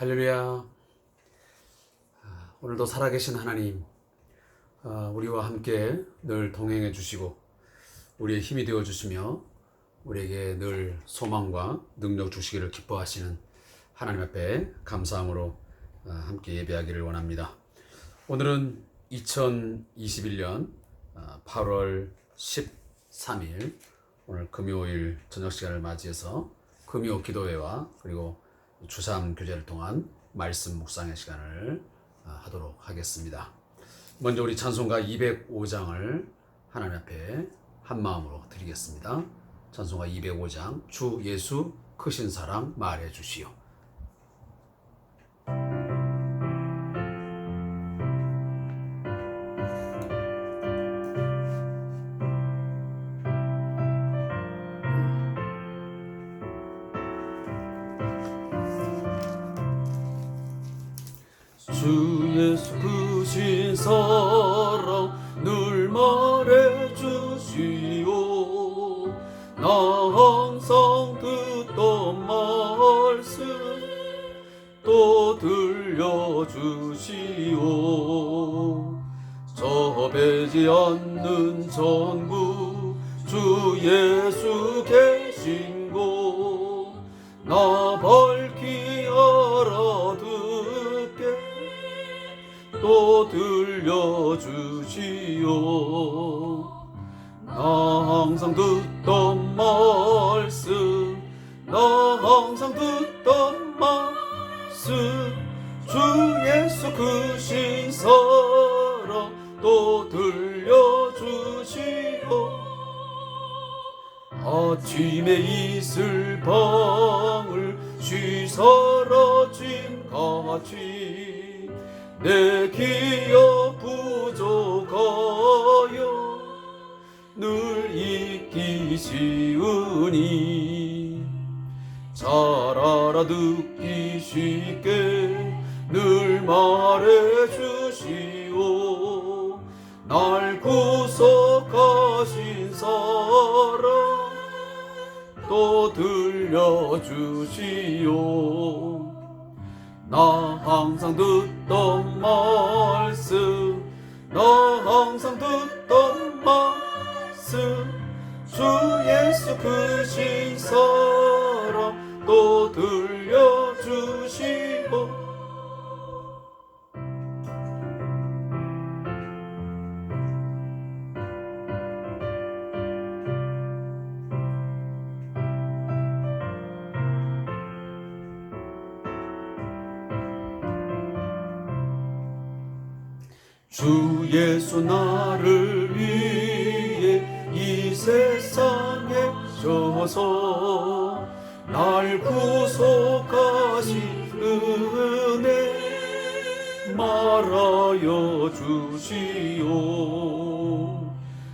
할렐루야. 오늘도 살아계신 하나님, 우리와 함께 늘 동행해 주시고 우리의 힘이 되어 주시며 우리에게 늘 소망과 능력 주시기를 기뻐하시는 하나님 앞에 감사함으로 함께 예배하기를 원합니다. 오늘은 2021년 8월 13일 오늘 금요일 저녁 시간을 맞이해서 금요 기도회와 그리고 주삼 교제를 통한 말씀 묵상의 시간을 하도록 하겠습니다. 먼저 우리 찬송가 205장을 하나님 앞에 한 마음으로 드리겠습니다. 찬송가 205장 주 예수 크신 사랑 말해 주시오. 주 예수 크신 사랑 늘 말해 주시오. 나 항상 듣던 말씀 또 들려주시오. 접해지 않는 전부 주 예수 계신 곳 나 밝히 알아듣게 또 들려주시오. 나 항상 듣던 말씀 나 항상 듣던 말씀 주 예수 크신 사랑 또 들려주시오. 아침에 있을 방을 쉬 사라짐같이 내 기억 부족하여 늘 잊기 쉬우니 잘 알아듣기 쉽게 늘 말해주시오. 날 구속하신 사랑 또 들려주시오. 나 항상 듣던 말씀 나 항상 듣던 말씀 주 예수 크신 사랑 또 들려주시오. 주 예수 나를 위해 이 세상에 오셔서 날 구속하신 은혜 말하여 주시오.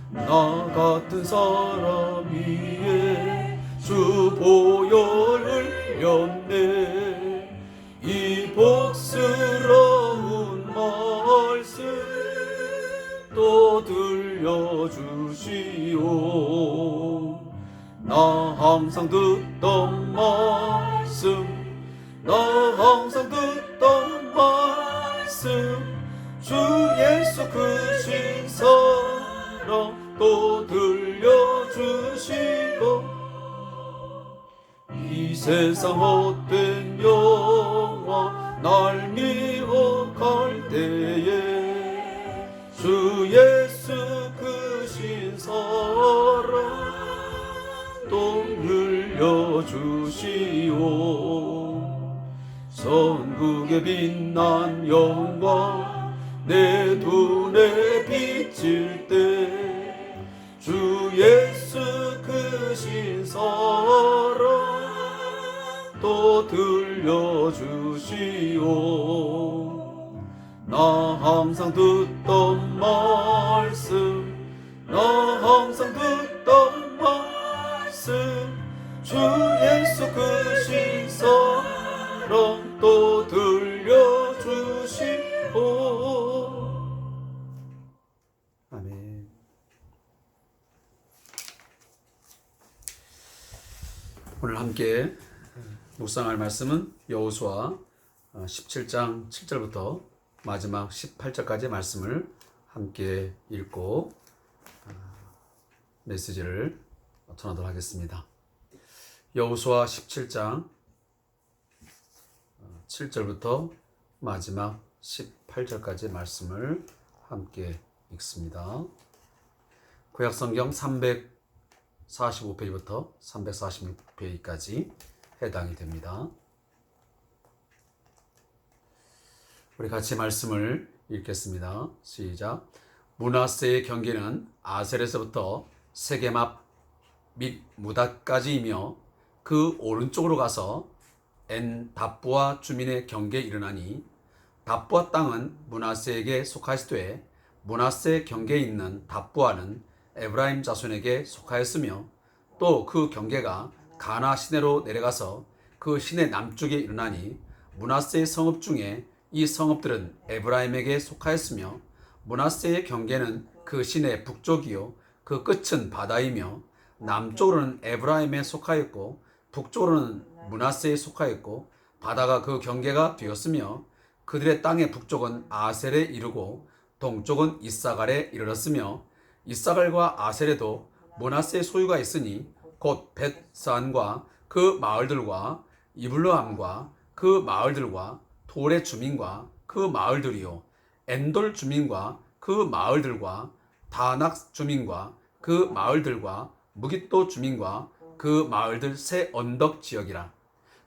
나 같은 사람 위에 주 보혈을 흘렸네. 이 복스러운 말씀 또 들려주시오. 나 항상 듣던 말씀 나 항상 듣던 말씀 주 예수 크신 사랑 또 들려주시고 이 세상 헛된 영화 날 미혹할 때에 주 예수 크신 사랑 또 늘려주시오. 선국의 빛난 영광 내 눈에 비칠 때 주 예수 크신 사랑 또 들려주시오. 나 항상 듣던 말씀 나 항상 듣던 말씀 주 예수 크신 사랑 또 들려주시오. 아멘. 오늘 함께 묵상할 말씀은 여호수아 17장 7절부터 마지막 18절까지의 말씀을 함께 읽고 메시지를 전하도록 하겠습니다. 여호수아 17장 7절부터 마지막 18절까지의 말씀을 함께 읽습니다. 구약성경 345페이지부터 346페이지까지 해당이 됩니다. 우리 같이 말씀을 읽겠습니다. 시작. 므낫세의 경계는 아셀에서부터 세겜 앞 믹무다까지이며 그 오른쪽으로 가서 엔 답부아 주민의 경계에 이르나니 답부아 땅은 므낫세에게 속하였되 므낫세 경계에 있는 답부아는 에브라임 자손에게 속하였으며 또 그 경계가 가나 시내로 내려가서 그 시내 남쪽에 이르나니 므낫세의 성읍 중에 이 성읍들은 에브라임에게 속하였으며 므낫세의 경계는 그 시내 북쪽이요 그 끝은 바다이며 남쪽으로는 에브라임에 속하였고 북쪽으로는 므낫세에 속하였고 바다가 그 경계가 되었으며 그들의 땅의 북쪽은 아셀에 이르고 동쪽은 이사갈에 이르렀으며 이사갈과 아셀에도 므낫세의 소유가 있으니 곧 벳산과 그 마을들과 이블르함과 그 마을들과 돌의 주민과 그 마을들이요 엔돌 주민과 그 마을들과 다낙 주민과 그 마을들과 무깃도 주민과 그 마을들 세 언덕 지역이라.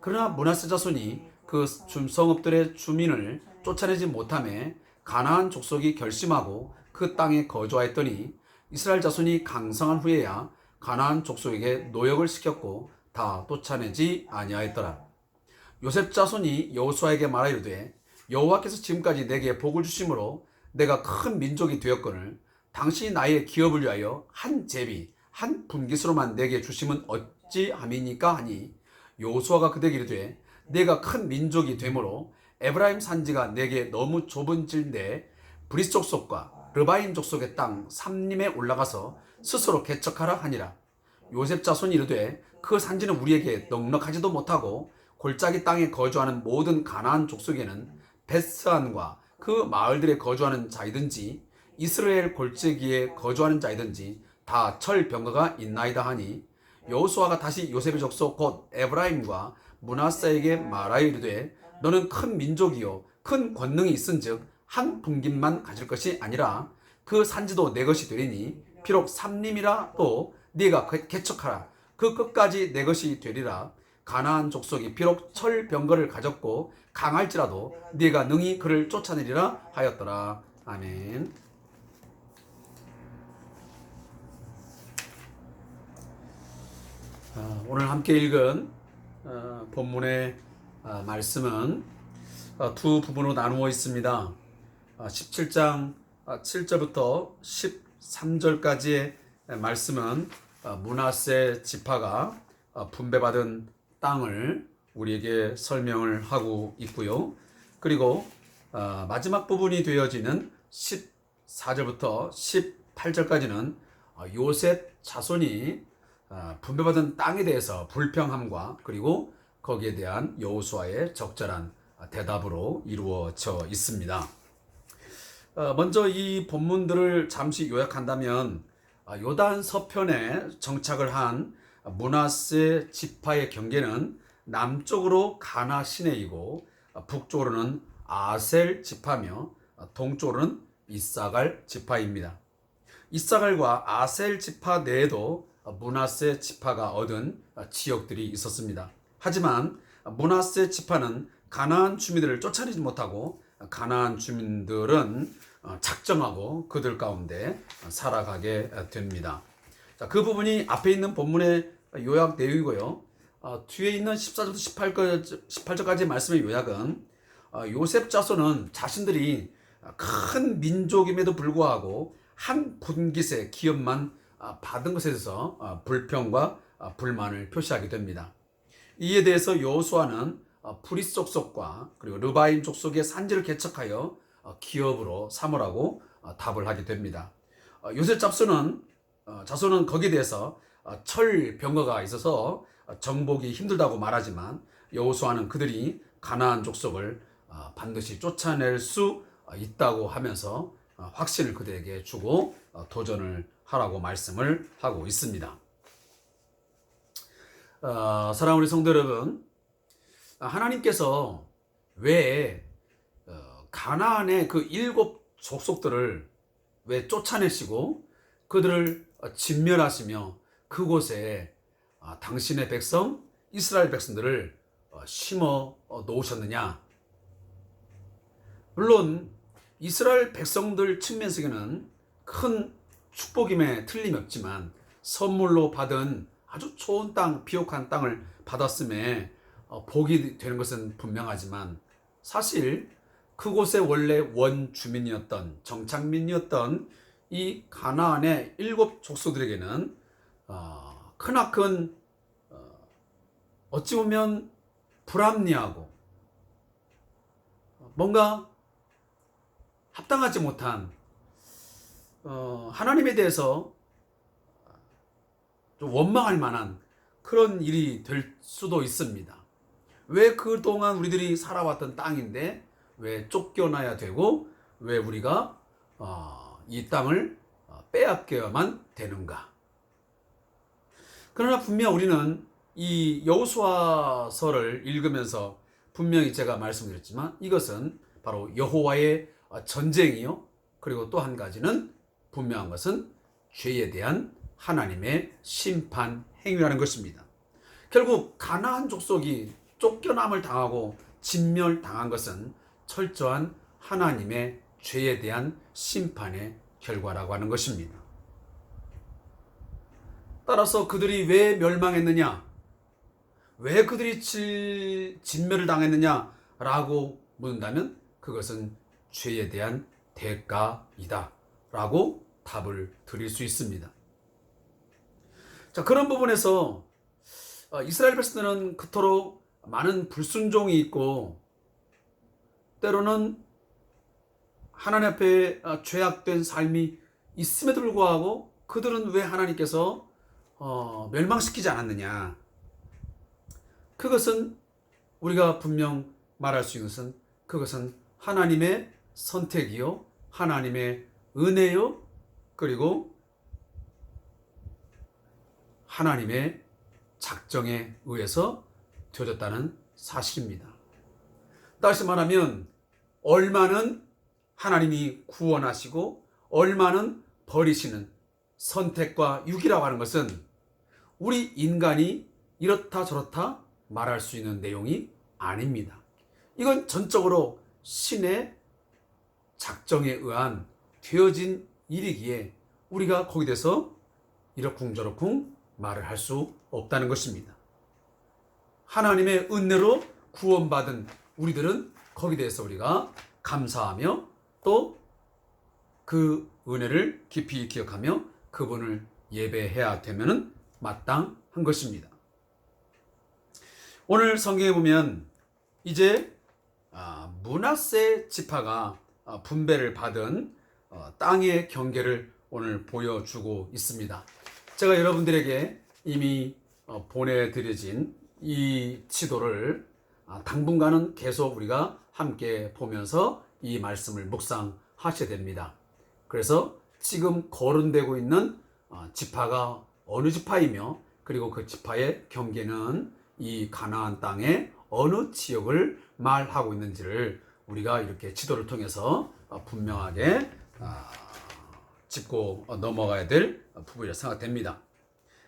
그러나 므낫세 자손이 그 성읍들의 주민을 쫓아내지 못하며 가나안 족속이 결심하고 그 땅에 거주하였더니 이스라엘 자손이 강성한 후에야 가나안 족속에게 노역을 시켰고 다 쫓아내지 아니하였더라. 요셉 자손이 여호수아에게 말하이르되 여호와께서 지금까지 내게 복을 주심으로 내가 큰 민족이 되었거늘 당신이 나의 기업을 위하여 한 제비 한 분깃으로만 내게 주심은 어찌함이니까 하니 여호수아가 그들에게 이르되 내가 큰 민족이 되므로 에브라임 산지가 내게 너무 좁은 질인데 브리스 족속과 르바임 족속의 땅 삼림에 올라가서 스스로 개척하라 하니라. 요셉 자손이 이르되 그 산지는 우리에게 넉넉하지도 못하고 골짜기 땅에 거주하는 모든 가나안 족속에는 벳스안과 그 마을들에 거주하는 자이든지 이스라엘 골짜기에 거주하는 자이든지 다 철병거가 있나이다 하니 여호수아가 다시 요셉의 족속 곧 에브라임과 므낫세에게 말하이르되 너는 큰 민족이요 큰 권능이 있은즉 한 분깃만 가질 것이 아니라 그 산지도 내 것이 되리니 비록 삼림이라 또 네가 개척하라 그 끝까지 내 것이 되리라. 가나안 족속이 비록 철병거를 가졌고 강할지라도 네가 능히 그를 쫓아내리라 하였더라. 아멘. 오늘 함께 읽은 본문의 말씀은 두 부분으로 나누어 있습니다. 17장 7절부터 13절까지의 말씀은 므낫세 지파가 분배받은 땅을 우리에게 설명을 하고 있고요. 그리고 마지막 부분이 되어지는 14절부터 18절까지는 요셉 자손이 분배받은 땅에 대해서 불평함과 그리고 거기에 대한 여호수아의 적절한 대답으로 이루어져 있습니다. 먼저 이 본문들을 잠시 요약한다면 요단 서편에 정착을 한 므낫세 지파의 경계는 남쪽으로 가나 시내이고 북쪽으로는 아셀 지파며 동쪽으로는 이사갈 지파입니다. 이사갈과 아셀 지파 내에도 므낫세 지파가 얻은 지역들이 있었습니다. 하지만 므낫세 지파는 가나안 주민들을 쫓아내지 못하고 가나안 주민들은 작정하고 그들 가운데 살아가게 됩니다. 자, 그 부분이 앞에 있는 본문의 요약 내용이고요. 뒤에 있는 14절부터 18절까지의 말씀의 요약은 요셉 자손은 자신들이 큰 민족임에도 불구하고 한 분깃의 기업만 받은 것에 대해서 불평과 불만을 표시하게 됩니다. 이에 대해서 여호수아는 브리스 족속과 그리고 르바임 족속의 산지를 개척하여 기업으로 삼으라고 답을 하게 됩니다. 요셉 자손은 거기에 대해서 철 병거가 있어서 정복이 힘들다고 말하지만 여호수아는 그들이 가나안 족속을 반드시 쫓아낼 수 있다고 하면서 확신을 그들에게 주고 도전을 하라고 말씀을 하고 있습니다. 사랑하는 우리 성도 여러분, 하나님께서 왜 가나안의 그 7 족속들을 왜 쫓아내시고 그들을 진멸하시며 그곳에 당신의 백성 이스라엘 백성들을 심어 놓으셨느냐? 물론 이스라엘 백성들 측면에서는 큰 축복임에 틀림이 없지만 선물로 받은 아주 좋은 땅, 비옥한 땅을 받았음에 복이 되는 것은 분명하지만 사실 그곳의 원래 원주민이었던 정착민이었던 이 가나안의 7 족속들에게는 크나큰 어찌 보면 불합리하고 뭔가 합당하지 못한 하나님에 대해서 좀 원망할 만한 그런 일이 될 수도 있습니다. 왜 그동안 우리들이 살아왔던 땅인데 왜 쫓겨나야 되고 왜 우리가 이 땅을 빼앗겨야만 되는가? 그러나 분명 우리는 이 여호수아서를 읽으면서 분명히 제가 말씀드렸지만 이것은 바로 여호와의 전쟁이요. 그리고 또 한 가지는 분명한 것은 죄에 대한 하나님의 심판 행위라는 것입니다. 결국 가나안 족속이 쫓겨남을 당하고 진멸당한 것은 철저한 하나님의 죄에 대한 심판의 결과라고 하는 것입니다. 따라서 그들이 왜 멸망했느냐? 왜 그들이 진멸을 당했느냐? 라고 묻는다면 그것은 죄에 대한 대가이다 라고 답을 드릴 수 있습니다. 자, 그런 부분에서 이스라엘 백성들은 그토록 많은 불순종이 있고 때로는 하나님 앞에 죄악된 삶이 있음에도 불구하고 그들은 왜 하나님께서 멸망시키지 않았느냐? 그것은 우리가 분명 말할 수 있는 것은 그것은 하나님의 선택이요, 하나님의 은혜요, 그리고 하나님의 작정에 의해서 되어졌다는 사실입니다. 다시 말하면 얼마는 하나님이 구원하시고 얼마는 버리시는 선택과 유기라고 하는 것은 우리 인간이 이렇다 저렇다 말할 수 있는 내용이 아닙니다. 이건 전적으로 신의 작정에 의한 되어진 일이기에 우리가 거기에 대해서 이러쿵저러쿵 말을 할 수 없다는 것입니다. 하나님의 은혜로 구원받은 우리들은 거기에 대해서 우리가 감사하며 또 그 은혜를 깊이 기억하며 그분을 예배해야 되면 마땅한 것입니다. 오늘 성경에 보면 이제 므낫세 지파가 분배를 받은 땅의 경계를 오늘 보여주고 있습니다. 제가 여러분들에게 이미 보내드려진 이 지도를 당분간은 계속 우리가 함께 보면서 이 말씀을 묵상하셔야 됩니다. 그래서 지금 거론되고 있는 지파가 어느 지파이며 그리고 그 지파의 경계는 이 가나안 땅의 어느 지역을 말하고 있는지를 우리가 이렇게 지도를 통해서 분명하게 짚고 넘어가야 될 부분이라 생각됩니다.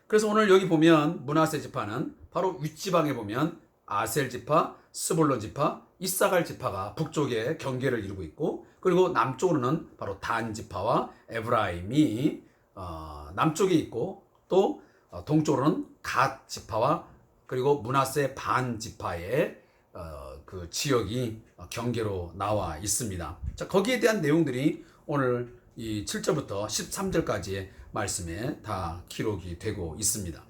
그래서 오늘 여기 보면 므낫세 지파는 바로 윗지방에 보면 아셀 지파, 스볼론 지파, 이사갈 지파가 북쪽에 경계를 이루고 있고 그리고 남쪽으로는 바로 단 지파와 에브라임이 남쪽에 있고 또 동쪽으로는 갓 지파와 그리고 므낫세 반 지파의 그 지역이 경계로 나와 있습니다. 자, 거기에 대한 내용들이 오늘 이 7절부터 13절까지의 말씀에 다 기록이 되고 있습니다.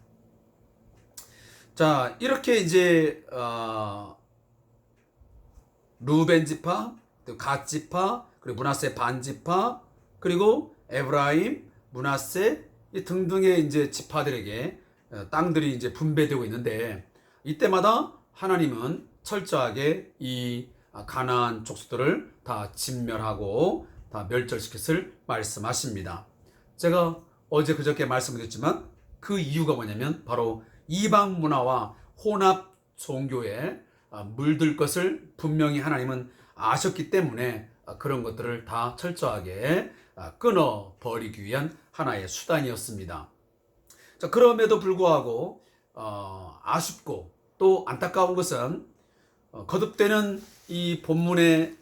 자, 이렇게 이제 루벤 지파, 갓 지파, 그리고 므낫세 반 지파, 그리고 에브라임, 므낫세 등등의 이제 지파들에게 땅들이 이제 분배되고 있는데 이때마다 하나님은 철저하게 이 가나안 족속들을 다 진멸하고 다 멸절시켰을 말씀하십니다. 제가 어제 그저께 말씀드렸지만 그 이유가 뭐냐면 바로 이방 문화와 혼합 종교에 물들 것을 분명히 하나님은 아셨기 때문에 그런 것들을 다 철저하게 끊어버리기 위한 하나의 수단이었습니다. 자, 그럼에도 불구하고 아쉽고 또 안타까운 것은 거듭되는 이 본문의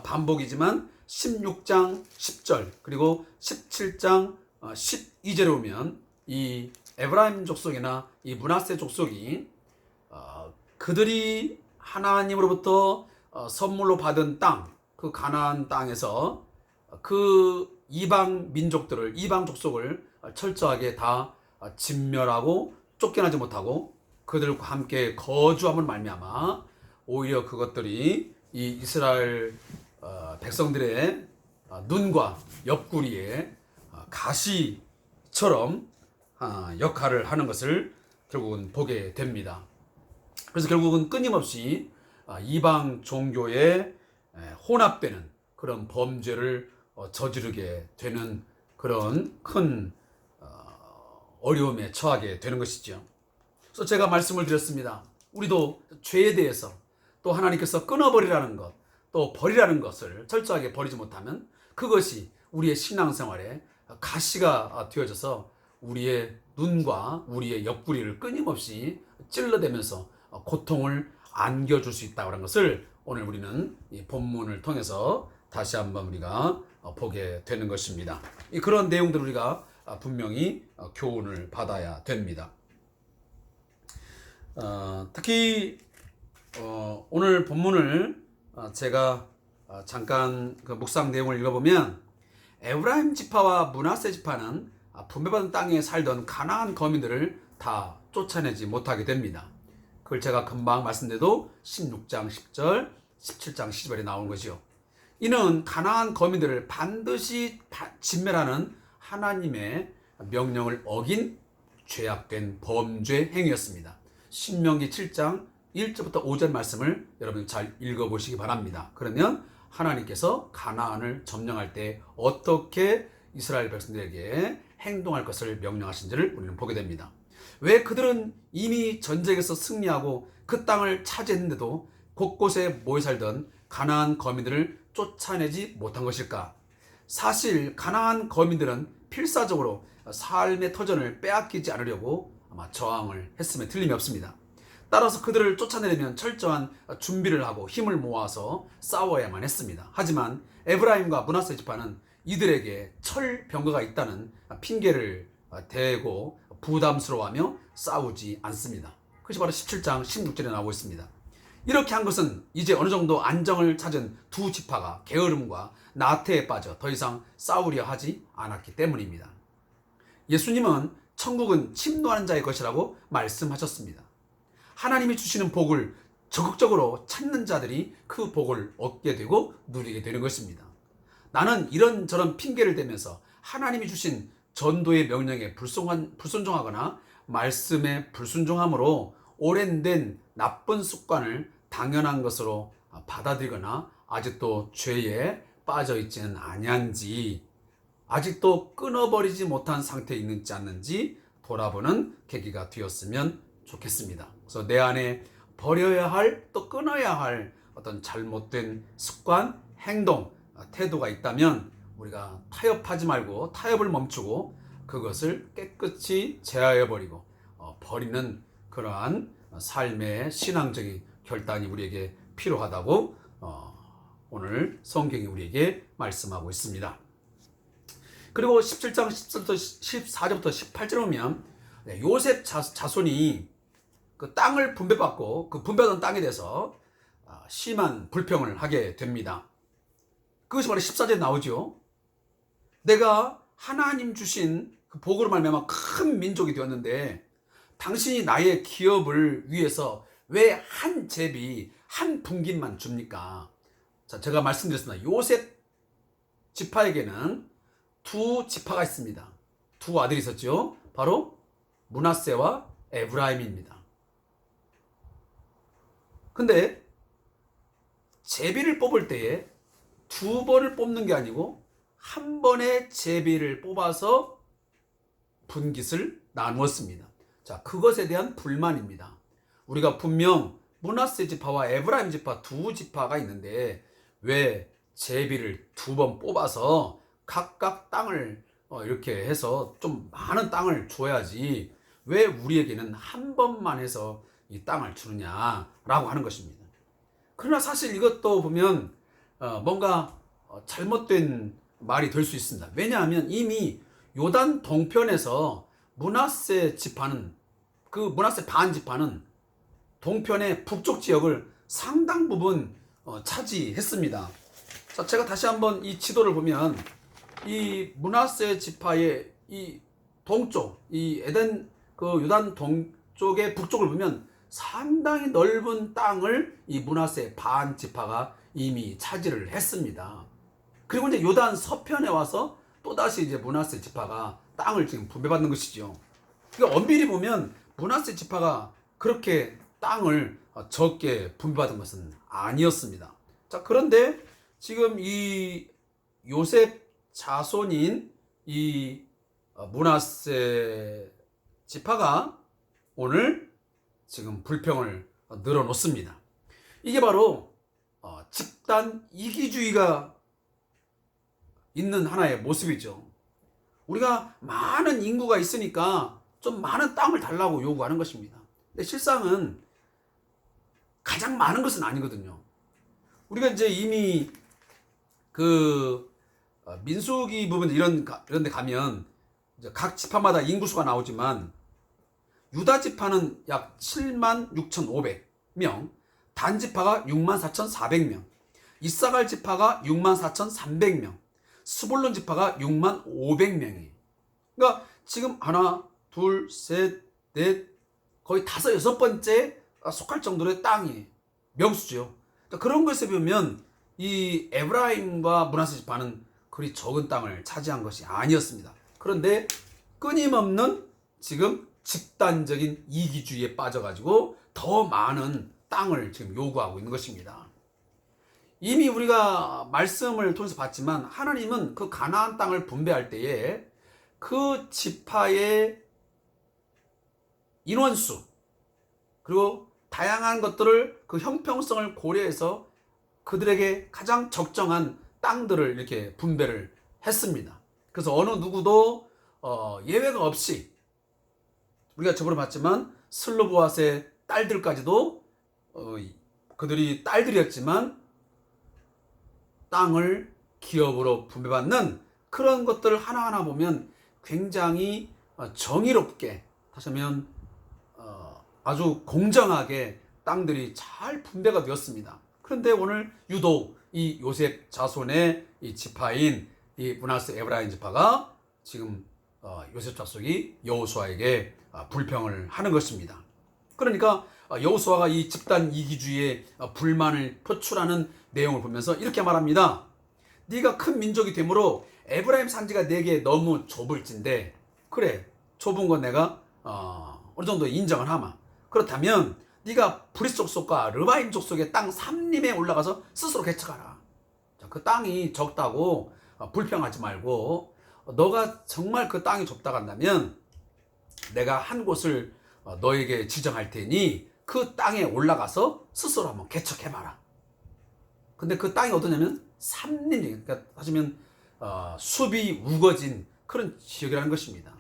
반복이지만 16장 10절 그리고 17장 12절에 오면 이 에브라임 족속이나 이 므낫세 족속이 그들이 하나님으로부터 선물로 받은 땅, 그 가나안 땅에서 그 이방 민족들을, 이방 족속을 철저하게 다 진멸하고 쫓겨나지 못하고 그들과 함께 거주함을 말미암아 오히려 그것들이 이 이스라엘 백성들의 눈과 옆구리에 가시처럼 역할을 하는 것을 결국은 보게 됩니다. 그래서 결국은 끊임없이 이방 종교에 혼합되는 그런 범죄를 저지르게 되는 그런 큰 어려움에 처하게 되는 것이죠. 그래서 제가 말씀을 드렸습니다. 우리도 죄에 대해서 또 하나님께서 끊어버리라는 것, 또 버리라는 것을 철저하게 버리지 못하면 그것이 우리의 신앙생활에 가시가 되어져서 우리의 눈과 우리의 옆구리를 끊임없이 찔러대면서 고통을 안겨줄 수 있다는 것을 오늘 우리는 이 본문을 통해서 다시 한번 우리가 보게 되는 것입니다. 그런 내용들을 우리가 분명히 교훈을 받아야 됩니다. 특히 오늘 본문을 제가 잠깐 그 묵상 내용을 읽어보면 에브라임 지파와 므낫세 지파는 분배받은 땅에 살던 가나안 거민들을 다 쫓아내지 못하게 됩니다. 그걸 제가 금방 말씀드려도 16장 10절, 17장 12절에 나오는 것이요. 이는 가나안 거민들을 반드시 진멸하는 하나님의 명령을 어긴 죄악된 범죄 행위였습니다. 신명기 7장 1절부터 5절 말씀을 여러분 잘 읽어보시기 바랍니다. 그러면 하나님께서 가나안을 점령할 때 어떻게 이스라엘 백성들에게 행동할 것을 명령하신지를 우리는 보게 됩니다. 왜 그들은 이미 전쟁에서 승리하고 그 땅을 차지했는데도 곳곳에 모여 살던 가나안 거민들을 쫓아내지 못한 것일까? 사실 가나안 거민들은 필사적으로 삶의 터전을 빼앗기지 않으려고 아마 저항을 했음에 틀림이 없습니다. 따라서 그들을 쫓아내려면 철저한 준비를 하고 힘을 모아서 싸워야만 했습니다. 하지만 에브라임과 므낫세 지파는 이들에게 철병거가 있다는 핑계를 대고 부담스러워하며 싸우지 않습니다. 그것이 바로 17장 16절에 나오고 있습니다. 이렇게 한 것은 이제 어느 정도 안정을 찾은 두 지파가 게으름과 나태에 빠져 더 이상 싸우려 하지 않았기 때문입니다. 예수님은 천국은 침노하는 자의 것이라고 말씀하셨습니다. 하나님이 주시는 복을 적극적으로 찾는 자들이 그 복을 얻게 되고 누리게 되는 것입니다. 나는 이런저런 핑계를 대면서 하나님이 주신 전도의 명령에 불순종하거나 말씀에 불순종함으로 오랜된 나쁜 습관을 당연한 것으로 받아들이거나 아직도 죄에 빠져 있지는 아니한지, 아직도 끊어버리지 못한 상태에 있는지 않는지 돌아보는 계기가 되었으면 좋겠습니다. 그래서 내 안에 버려야 할, 또 끊어야 할 어떤 잘못된 습관, 행동, 태도가 있다면 우리가 타협하지 말고 타협을 멈추고 그것을 깨끗이 제하여버리고 버리는 그러한 삶의 신앙적인 결단이 우리에게 필요하다고 오늘 성경이 우리에게 말씀하고 있습니다. 그리고 17장 14절부터 18절 오면 요셉 자손이 그 땅을 분배받고 그 분배받은 땅에 대해서 심한 불평을 하게 됩니다. 그것이 바로 14절에 나오죠. 내가 하나님 주신 그 복으로 말미암아 큰 민족이 되었는데 당신이 나의 기업을 위해서 왜 한 제비, 한 분깃만 줍니까? 자, 제가 말씀드렸습니다. 요셉 지파에게는 두 지파가 있습니다. 두 아들이 있었죠. 바로 므낫세와 에브라임입니다. 근데 제비를 뽑을 때에 두 번을 뽑는 게 아니고 한 번에 제비를 뽑아서 분깃을 나누었습니다. 자, 그것에 대한 불만입니다. 우리가 분명 므낫세 지파와 에브라임 지파 두 지파가 있는데 왜 제비를 두 번 뽑아서 각각 땅을 이렇게 해서 좀 많은 땅을 줘야지 왜 우리에게는 한 번만 해서 이 땅을 주느냐라고 하는 것입니다. 그러나 사실 이것도 보면 뭔가 잘못된 말이 될 수 있습니다. 왜냐하면 이미 요단 동편에서 므낫세 지파는 그 므낫세 반 지파는 동편의 북쪽 지역을 상당 부분 차지했습니다. 자, 제가 다시 한번 이 지도를 보면 이 므낫세 지파의 이 동쪽, 이 에덴 그 요단 동쪽의 북쪽을 보면 상당히 넓은 땅을 이 므낫세 반 지파가 이미 차지를 했습니다. 그리고 이제 요단 서편에 와서 또다시 이제 므낫세 지파가 땅을 지금 분배받는 것이죠. 그러니까 엄밀히 보면 므낫세 지파가 그렇게 땅을 적게 분배받은 것은 아니었습니다. 자, 그런데 지금 이 요셉 자손인 이 므낫세 지파가 오늘 지금 불평을 늘어놓습니다. 이게 바로 집단 이기주의가 있는 하나의 모습이죠. 우리가 많은 인구가 있으니까 좀 많은 땅을 달라고 요구하는 것입니다. 근데 실상은 가장 많은 것은 아니거든요. 우리가 이제 이미 그 민수기 부분 이런 데 가면 이제 각 지파마다 인구수가 나오지만 유다 지파는 약 76,500명, 단 지파가 64,400명, 이사갈 지파가 64,300명, 스불론 지파가 65,500명이에요. 그러니까 지금 하나, 둘, 셋, 넷, 거의 다섯, 여섯 번째 속할 정도의 땅이 명수죠. 그러니까 그런 것에 보면 이 에브라임과 므낫세 지파는 그리 적은 땅을 차지한 것이 아니었습니다. 그런데 끊임없는 지금 집단적인 이기주의에 빠져가지고 더 많은 땅을 지금 요구하고 있는 것입니다. 이미 우리가 말씀을 통해서 봤지만 하나님은 그 가나안 땅을 분배할 때에 그 지파의 인원수 그리고 다양한 것들을 그 형평성을 고려해서 그들에게 가장 적정한 땅들을 이렇게 분배를 했습니다. 그래서 어느 누구도 예외가 없이 우리가 저번에 봤지만 슬로보앗의 딸들까지도 그들이 딸들이었지만 땅을 기업으로 분배받는 그런 것들을 하나하나 보면 굉장히 정의롭게 다시 하면 아주 공정하게 땅들이 잘 분배가 되었습니다. 그런데 오늘 유독 이 요셉 자손의 이 지파인 이 므낫세 에브라임 지파가 지금 요셉 자손이 여호수아에게 불평을 하는 것입니다. 그러니까 여호수아가 이 집단 이기주의에 불만을 표출하는 내용을 보면서 이렇게 말합니다. 네가 큰 민족이 되므로 에브라임 산지가 내게 너무 좁을진데 그래 좁은 건 내가 어느 정도 인정을 하마. 그렇다면 네가 브리스 족속과 르바임 족속의 땅 삼림에 올라가서 스스로 개척하라. 자, 그 땅이 적다고 불평하지 말고 너가 정말 그 땅이 좁다고 한다면 내가 한 곳을 너에게 지정할 테니 그 땅에 올라가서 스스로 한번 개척해봐라. 근데 그 땅이 어떠냐면 삼림, 그러니까 하시면 숲이 우거진 그런 지역이라는 것입니다.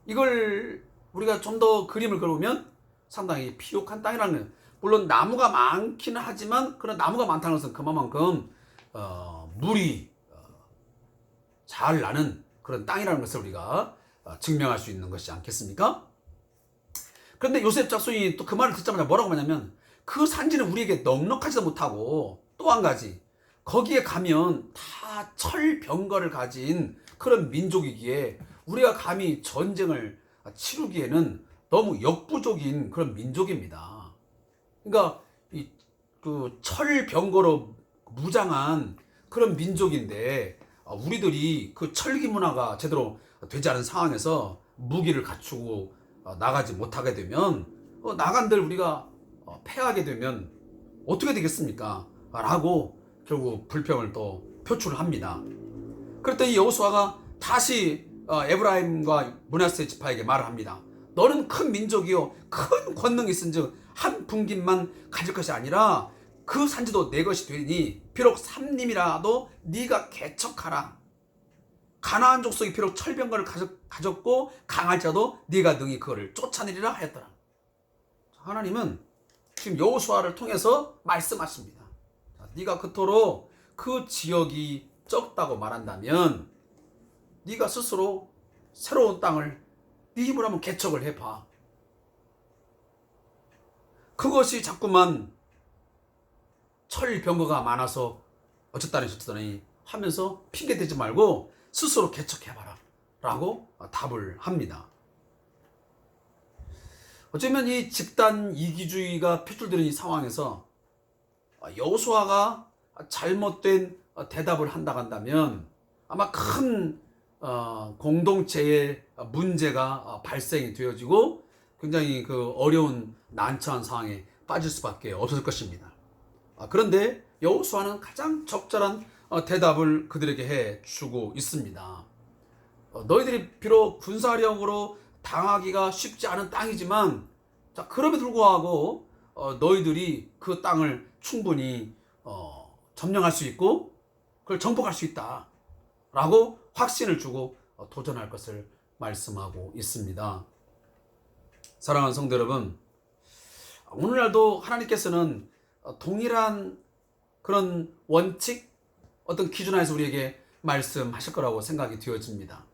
이걸 우리가 좀 더 그림을 그려보면 상당히 비옥한 땅이라는 거예요. 물론 나무가 많기는 하지만 그런 나무가 많다는 것은 그만큼 물이 잘 나는 그런 땅이라는 것을 우리가 증명할 수 있는 것이 않겠습니까? 그런데 요셉 자손이 또 그 말을 듣자마자 뭐라고 하냐면 그 산지는 우리에게 넉넉하지도 못하고 또 한 가지 거기에 가면 다 철병거를 가진 그런 민족이기에 우리가 감히 전쟁을 치르기에는 너무 역부족인 그런 민족입니다. 그러니까 그 철병거로 무장한 그런 민족인데 우리들이 그 철기 문화가 제대로 되지 않은 상황에서 무기를 갖추고 나가지 못하게 되면 나간들 우리가 패하게 되면 어떻게 되겠습니까? 라고 결국 불평을 또 표출합니다. 그랬더니 여호수아가 다시 에브라임과 므낫세 지파에게 말을 합니다. 너는 큰 민족이요 큰 권능이 있은즉 한 분깃만 가질 것이 아니라 그 산지도 내 것이 되니 비록 삼림이라도 네가 개척하라. 가나안 족속이 비록 철병거를 가졌고 강할지라도 네가 능히 그거를 쫓아내리라 하였더라. 하나님은 지금 여호수아를 통해서 말씀하십니다. 네가 그토록 그 지역이 적다고 말한다면 네가 스스로 새로운 땅을 네 힘으로 한번 개척을 해봐. 그것이 자꾸만 철병거가 많아서 어쨌다니 저쨌다니 하면서 핑계대지 말고 스스로 개척해봐라 라고 답을 합니다. 어쩌면 이 집단 이기주의가 표출되는 이 상황에서 여호수아가 잘못된 대답을 한다고 한다면 아마 큰 공동체의 문제가 발생이 되어지고 굉장히 그 어려운 난처한 상황에 빠질 수밖에 없을 것입니다. 그런데 여호수아는 가장 적절한 대답을 그들에게 해주고 있습니다. 너희들이 비록 군사력으로 당하기가 쉽지 않은 땅이지만 그럼에도 불구하고 너희들이 그 땅을 충분히 점령할 수 있고 그걸 정복할 수 있다 라고 확신을 주고 도전할 것을 말씀하고 있습니다. 사랑하는 성도 여러분, 오늘날도 하나님께서는 동일한 그런 원칙, 어떤 기준 하에서 우리에게 말씀하실 거라고 생각이 되어집니다.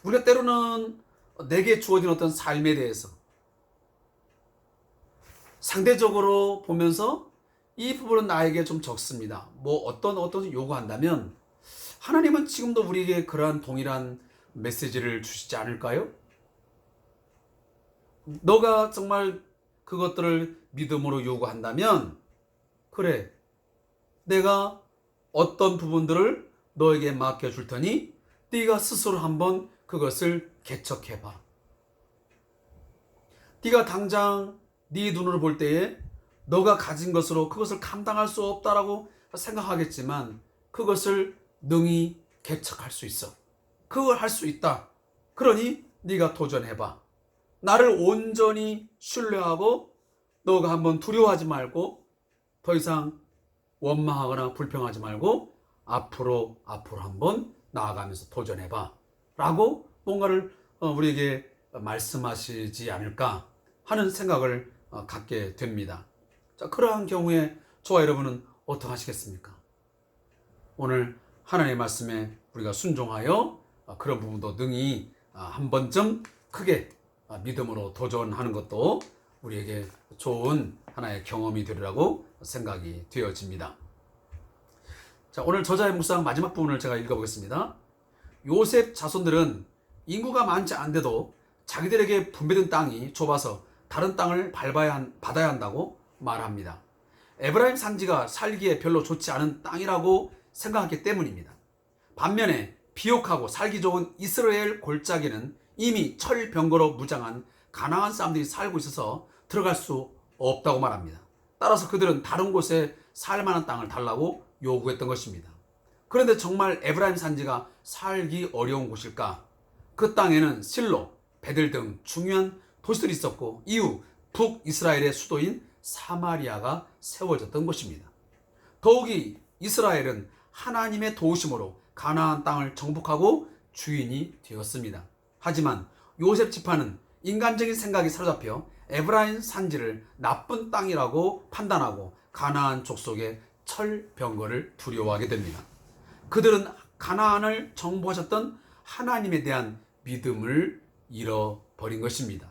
우리가 때로는 내게 주어진 어떤 삶에 대해서 상대적으로 보면서 이 부분은 나에게 좀 적습니다. 어떤 요구한다면 하나님은 지금도 우리에게 그러한 동일한 메시지를 주시지 않을까요? 너가 정말 그것들을 믿음으로 요구한다면 그래, 내가 어떤 부분들을 너에게 맡겨줄 테니 네가 스스로 한번 그것을 개척해봐. 네가 당장 네 눈으로 볼 때에 너가 가진 것으로 그것을 감당할 수 없다라고 생각하겠지만 그것을 능히 개척할 수 있어. 그걸 할 수 있다. 그러니 네가 도전해봐. 나를 온전히 신뢰하고 너가 한번 두려워하지 말고 더 이상 원망하거나 불평하지 말고 앞으로 한번 나아가면서 도전해봐 라고 뭔가를 우리에게 말씀하시지 않을까 하는 생각을 갖게 됩니다. 자, 그러한 경우에 저와 여러분은 어떻게 하시겠습니까? 오늘 하나님의 말씀에 우리가 순종하여 그런 부분도 능히 한 번쯤 크게 믿음으로 도전하는 것도 우리에게 좋은 하나의 경험이 되리라고 생각이 되어집니다. 자, 오늘 저자의 묵상 마지막 부분을 제가 읽어보겠습니다. 요셉 자손들은 인구가 많지 않은데도 자기들에게 분배된 땅이 좁아서 다른 땅을 받아야 한다고 말합니다. 에브라임 산지가 살기에 별로 좋지 않은 땅이라고 생각했기 때문입니다. 반면에 비옥하고 살기 좋은 이스라엘 골짜기는 이미 철병거로 무장한 가나안 사람들이 살고 있어서 들어갈 수 없다고 말합니다. 따라서 그들은 다른 곳에 살만한 땅을 달라고 요구했던 것입니다. 그런데 정말 에브라임 산지가 살기 어려운 곳일까? 그 땅에는 실로, 베들 등 중요한 도시들이 있었고 이후 북이스라엘의 수도인 사마리아가 세워졌던 곳입니다. 더욱이 이스라엘은 하나님의 도우심으로 가나안 땅을 정복하고 주인이 되었습니다. 하지만 요셉 지파는 인간적인 생각이 사로잡혀 에브라임 산지를 나쁜 땅이라고 판단하고 가나안 족속의 철병거를 두려워하게 됩니다. 그들은 가나안을 정복하셨던 하나님에 대한 믿음을 잃어버린 것입니다.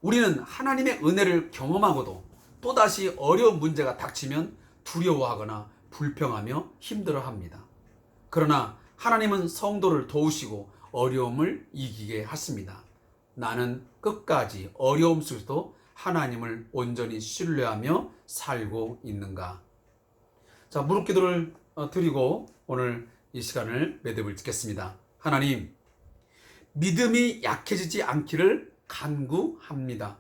우리는 하나님의 은혜를 경험하고도 또다시 어려운 문제가 닥치면 두려워하거나 불평하며 힘들어합니다. 그러나 하나님은 성도를 도우시고 어려움을 이기게 하십니다. 나는 끝까지 어려움 속에서도 하나님을 온전히 신뢰하며 살고 있는가? 자, 무릎 기도를 드리고 오늘 이 시간을 매듭을 짓겠습니다. 하나님, 믿음이 약해지지 않기를 간구합니다.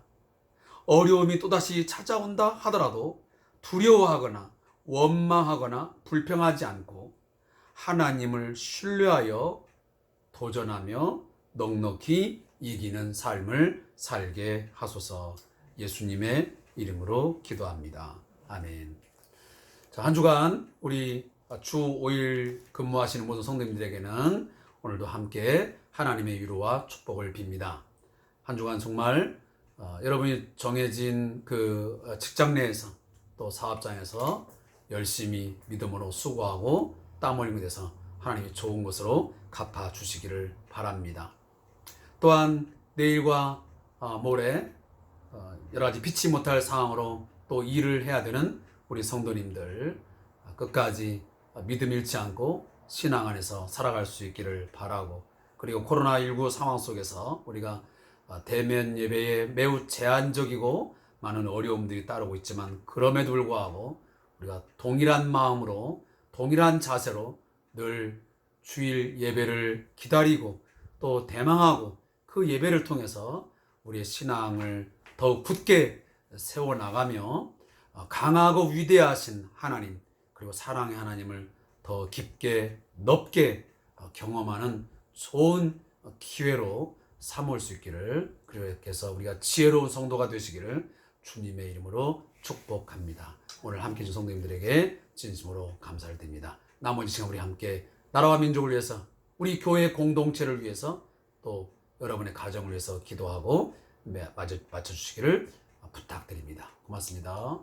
어려움이 또다시 찾아온다 하더라도 두려워하거나 원망하거나 불평하지 않고 하나님을 신뢰하여 도전하며 넉넉히 이기는 삶을 살게 하소서. 예수님의 이름으로 기도합니다. 아멘. 자, 한 주간 우리 주 5일 근무하시는 모든 성도님들에게는 오늘도 함께 하나님의 위로와 축복을 빕니다. 한 주간 정말 여러분이 정해진 그 직장 내에서 또 사업장에서 열심히 믿음으로 수고하고 땀 흘리는 데서 하나님이 좋은 것으로 갚아 주시기를 바랍니다. 또한 내일과 모레 여러 가지 피치 못할 상황으로 또 일을 해야 되는 우리 성도님들 끝까지 믿음 잃지 않고 신앙 안에서 살아갈 수 있기를 바라고, 그리고 코로나19 상황 속에서 우리가 대면 예배에 매우 제한적이고 많은 어려움들이 따르고 있지만 그럼에도 불구하고 우리가 동일한 마음으로 동일한 자세로 늘 주일 예배를 기다리고 또 대망하고 그 예배를 통해서 우리의 신앙을 더욱 굳게 세워나가며 강하고 위대하신 하나님, 그리고 사랑의 하나님을 더 깊게 넓게 경험하는 좋은 기회로 삼을 수 있기를, 그래서 우리가 지혜로운 성도가 되시기를 주님의 이름으로 축복합니다. 오늘 함께 해준 성도님들에게 진심으로 감사를 드립니다. 나머지 시간 우리 함께 나라와 민족을 위해서, 우리 교회 공동체를 위해서, 또 여러분의 가정을 위해서 기도하고 맞춰주시기를 부탁드립니다. 고맙습니다.